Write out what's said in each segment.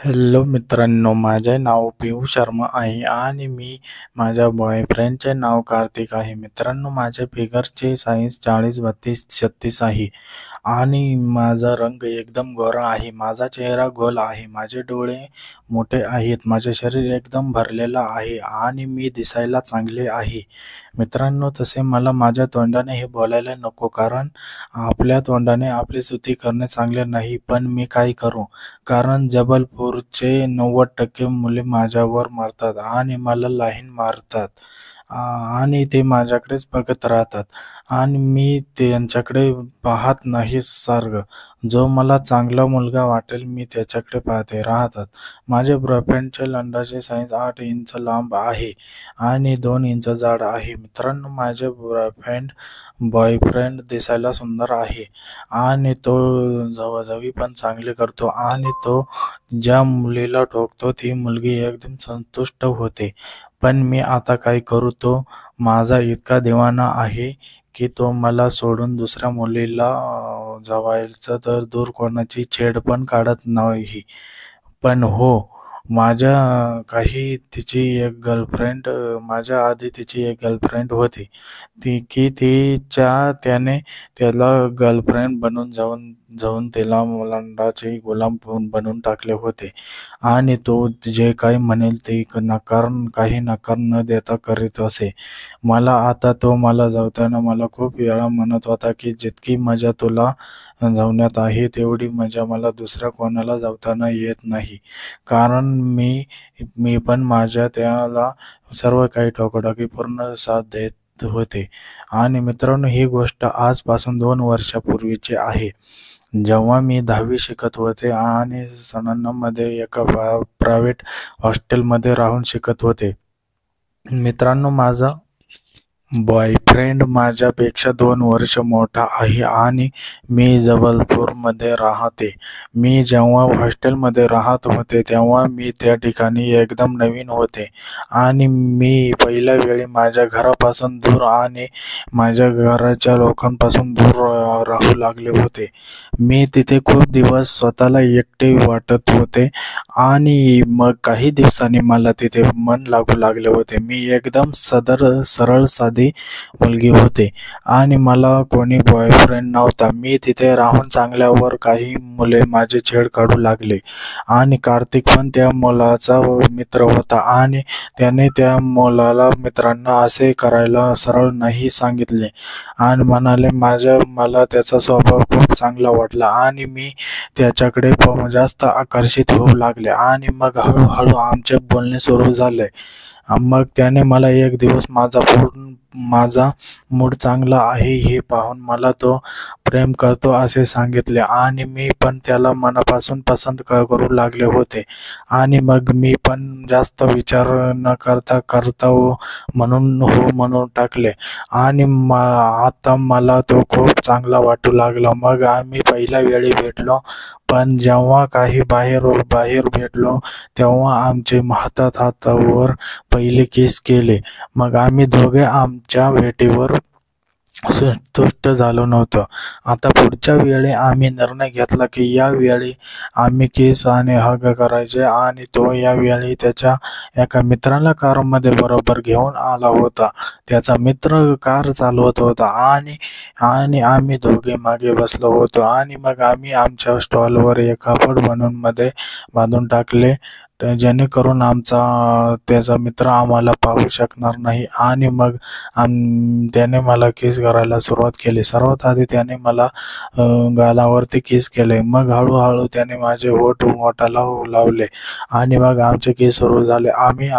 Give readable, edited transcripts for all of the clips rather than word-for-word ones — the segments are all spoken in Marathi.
हॅलो मित्रांनो, माझे नाव पियुष शर्मा आहे आणि मी माझ्या बॉयफ्रेंडचे नाव कार्तिक आहे. मित्रांनो, माझे फिगरचे साईज 40-32-36 आहे आणि माझा रंग एकदम गोरा आहे. माझा चेहरा गोल आहे, माझे डोळे मोठे आहेत, माझे शरीर एकदम भरलेलं आहे आणि मी दिसायला चांगले आहे. मित्रांनो, तसे मला माझ्या तोंडाने हे बोलायला नको, कारण आपल्या तोंडाने आपली स्तुती करणे चांगले नाही. पण मी काय करू? कारण जबलपूरचे 90% मुले माझ्यावर मरतात आणि मला लाहीन मारतात आणि ते माझ्याकडेच बघत राहतात आणि मी त्यांच्याकडे पाहत नाही सारखं. जो मला चांगला मुलगा वाटेल मी त्याच्याकडे पाहते राहतात. माझे बॉयफ्रेंडचे लंडाचे साईज 8 इंच लांब आहे आणि 2 इंच जाड आहे. मित्रांनो, माझे बॉयफ्रेंड दिसायला सुंदर आहे आणि तो जवळजवळ पण चांगले करतो आणि तो ज्या मुलीला ठोकतो ती मुलगी एकदम संतुष्ट होते. पण मी आता काय करू? तो माझा इतका दिवाना आहे की तो मला सोडून दुसऱ्या मुलीला जवायचं तर दूर कोणाची छेड पण काढत नाही. पण हो, माझ्या आधी तिची एक गर्लफ्रेंड होती. त्याने त्याला गर्लफ्रेंड बनून जाऊन जाऊन त्याला मुलांचे गुलाम बनवून टाकले होते आणि तो जे काही म्हणेल ते काही नकार न देता करीत असे. मला जाताना मला खूप वेळा म्हणत होता की जितकी मजा तुला जावण्यात आहे तेवढी मजा मला दुसऱ्या कोणाला जावताना येत नाही. कारण मी पण माझ्या त्याला सर्व काही टोकाटोकी पूर्ण साथ देत होते. आणि मित्रांनो, ही गोष्ट आजपासून 2 वर्षापूर्वीची आहे. जेव्हा मी 10वी शिकत होते आणि सणांमध्ये एका प्रायव्हेट हॉस्टेलमध्ये राहून शिकत होते. मित्रांनो, माझा बॉयफ्रेंड माझ्यापेक्षा 2 वर्ष मोठा आहे आणि मी जबलपूरमध्ये राहते. मी जेव्हा हॉस्टेलमध्ये राहत होते तेव्हा मी त्या ठिकाणी एकदम नवीन होते आणि मी पहिल्या वेळी माझ्या घरापासून दूर आणि माझ्या घराच्या लोकांपासून दूर राहू लागले होते. मी तिथे खूप दिवस स्वतःला एकटे वाटत होते आणि मग काही दिवसांनी मला तिथे मन लागू लागले होते. मी एकदम सरळ साधी मुलगी होते आणि मला कोणी बॉयफ्रेंड नव्हता. मी तिथे राहून चांगल्यावर काही मुले माझे छेड काढू लागले आणि कार्तिक पण त्या मुलाचा मित्र होता आणि त्याने त्या मुलाला मित्रांना असे करायला सरळ नाही सांगितले आणि म्हणाले. मला त्याचा स्वभाव खूप चांगला वाटला आणि मी त्याच्याकडे जास्त आकर्षित होऊ लागले आणि मग हळूहळू आमचे बोलणे सुरू झाले. मग त्याने मला एक दिवस माझा मूड चांगला आहे हे पाहून मला तो प्रेम करतो असे सांगितले आणि मी पण त्याला मनापासून पसंत करू लागले होते. आणि मग मी पण जास्त विचार न करता हो म्हणून टाकले आणि आता मला तो खूप चांगला वाटू लागला. मग आम्ही पहिल्या वेळी भेटलो, पण जेव्हा काही बाहेर भेटलो तेव्हा आमचे हातावर पहिले किस केले. मग आम्ही दोघे आमच्या भेटीवर संतुष्ट झालो नव्हतो. आता पुढच्या वेळी आम्ही निर्णय घेतला की या वेळी आम्ही किस आणि हग करायचे आणि तो यावेळी त्याच्या एका मित्राला कारमध्ये बरोबर घेऊन आला होता. त्याचा मित्र कार चालवत होता आणि आम्ही दोघे मागे बसलो होतो आणि मग आम्ही आमच्या स्टॉलवर एक कापड बनवून मध्ये बांधून टाकले जेणेकरून त्याचा मित्र आम्हाला पाहू शकणार नाही. आणि मग त्याने मला किस करायला सुरुवात केली. सर्वात आधी त्याने मला गालावरती किस केले. मग हळूहळू त्याने माझे होठ ओठाला लावले आणि मग आमचे किस सुरू झाले. आम्ही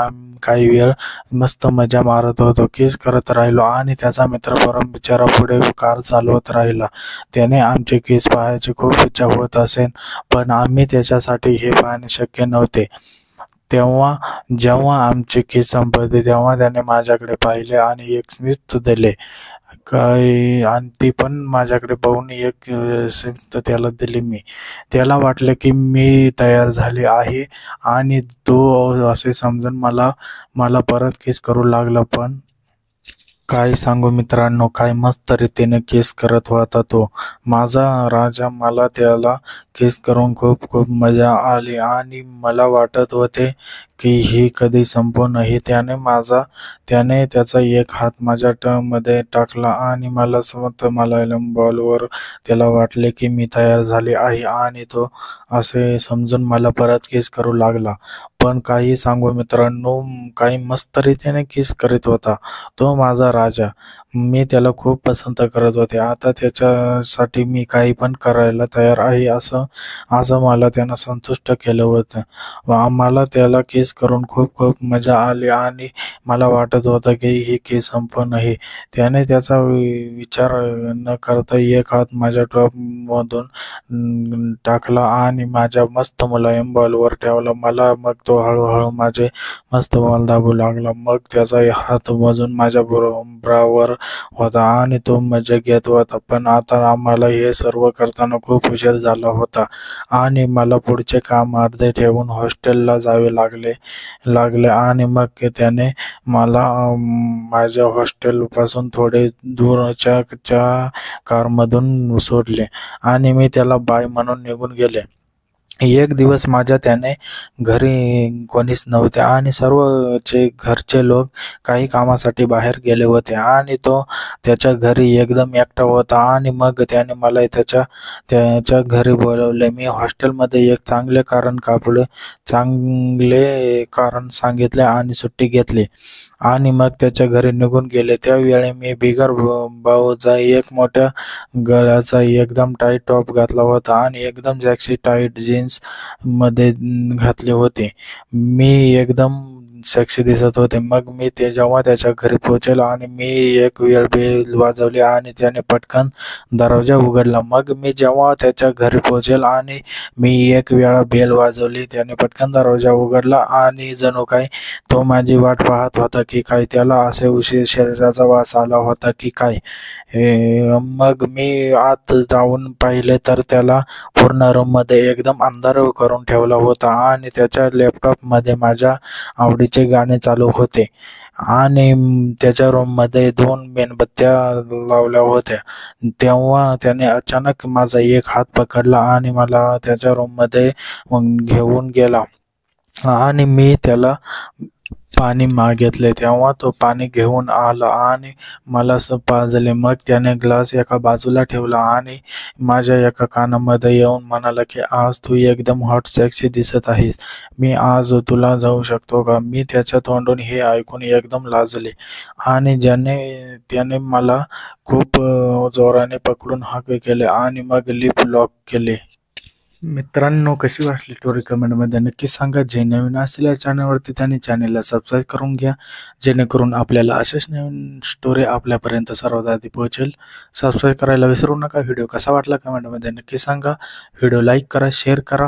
काही वेळ मस्त मजा मारत होतो, किस करत राहिलो आणि त्याचा मित्र परम बिचारा पुढे कार चालवत राहिला. त्याने आमचे किस पाहायची खूप इच्छा होत असेल, पण आम्ही त्याच्यासाठी हे पाहणे शक्य नव्हते. जेव्हा आमचे केस संपले तेव्हा त्याने माझ्याकडे पाहिले आणि एक स्मित दिले आणि ती पण माझ्याकडे पाहून एक स्मित त्याला दिली. त्याला वाटले की मी तयार झाले आहे आणि तो असे समजून मला परत किस करू लागला. पण काय सांगू मित्रांनो, काय मस्त रीतीने किस करत होता तो माझा राजा. मला त्याला किस करून खूप खूप मजा आली आणि मला वाटत होते की ही कधी संपू नये. त्याने त्याचा एक हात माझ्या मध्ये टाकला आणि मला समजत मलयालम बॉलवर त्याला वाटले की मी तयार झाले आहे आणि तो असे समजून मला परत किस करू लागला. पण काही सांगू मित्रांनो, काही मस्त रीतीने किस करीत होता तो माझा राजा. मी त्याला खूप पसंत करत होते. आता त्याच्यासाठी मी काही पण करायला तयार आहे असं असं मला त्यानं संतुष्ट केलं होतं. मला त्याला किस करून खूप खूप मजा आली आणि मला वाटत होतं की ही किस संपू नये. त्याने त्याचा विचार न करता एक हात माझ्या टॉपमधून टाकला आणि माझ्या मस्त मुलायम बॉलवर ठेवला. मग तो हळूहळू माझे मस्त बॉल दाबू लागला. मग त्याचा हात वाजून माझ्या बरोबरावर होता आणि तो मजा घेत होता. पण आता आम्हाला हे सर्व करताना खूप उशीर झाला होता आणि मला पुढचे काम अर्धे ठेवून हॉस्टेलला जावे लागले आणि मग त्याने मला माझ्या हॉस्टेलपासून थोडे दूरच्या कारमधून सोडले आणि मी त्याला बाय म्हणून निघून गेले. एक दिवस माझ्या त्याने घरी कोणीच नव्हते आणि सर्वचे घरचे लोक काही कामासाठी बाहेर गेले होते आणि तो त्याच्या घरी एकदम एकटा होता. आणि मग त्याने मला त्याच्या घरी बोलवले. मी हॉस्टेलमध्ये एक चांगले कारण सांगितले आणि सुट्टी घेतली आणि मग त्याच्या घरी निघून गेले. त्यावेळी मी बिगर भाऊचा एक मोठ्या गळ्याचा एकदम टाईट टॉप घातला होता आणि एकदम जॅक्सी टाईट जीन्स मध्ये घातले होते. मी एकदम सेक्सी दिसत होते. मग मी जेव्हा त्याच्या घरी पोहोचलो आणि मी एक वेळ बेल वाजवली आणि त्याने पटकन दरवाजा उघडला. मग मी जेव्हा त्याच्या घरी पोहोचेल आणि मी एक वेळा बेल वाजवली, त्याने पटकन दरवाजा उघडला आणि जणू काही तो माझी वाट पाहत होता की काय. त्याला असे उशीर शरीराचा वास आला होता की काय. मग मी आत जाऊन पाहिले तर त्याला पूर्ण रूममध्ये एकदम अंधार करून ठेवला होता आणि त्याच्या लॅपटॉपमध्ये माझ्या आवडीचे गाणे चालू होते आणि त्याच्या रूममध्ये 2 मेणबत्त्या लावल्या होत्या. तेव्हा त्याने अचानक माझा एक हात पकडला आणि मला त्याच्या रूममध्ये घेऊन गेला आणि मी त्याला पाणी मागितले. तेव्हा तो पाणी घेऊन आला आणि मला पाजले. मग त्याने ग्लास एका बाजूला ठेवला आणि माझ्या एका कानामध्ये येऊन म्हणाला की आज तू एकदम हॉट सेक्सी दिसत आहेस. मी आज तुला जाऊ शकतो का. मी त्याच्या तोंडून हे ऐकून एकदम लाजले आणि त्याने मला खूप जोराने पकडून हाक केले आणि मग लिप लॉक केले. मित्रांनो, कशी वाटली स्टोरी कमेंटमध्ये नक्की सांगा. जे नवीन असेल या चॅनलवरती त्यांनी चॅनलला सबस्क्राईब करून घ्या, जेणेकरून आपल्याला अशाच नवीन स्टोरी आपल्यापर्यंत सर्वात आधी पोहोचेल. सबस्क्राईब करायला विसरू नका. व्हिडिओ कसा वाटला कमेंटमध्ये नक्की सांगा. व्हिडिओ लाईक करा, शेअर करा.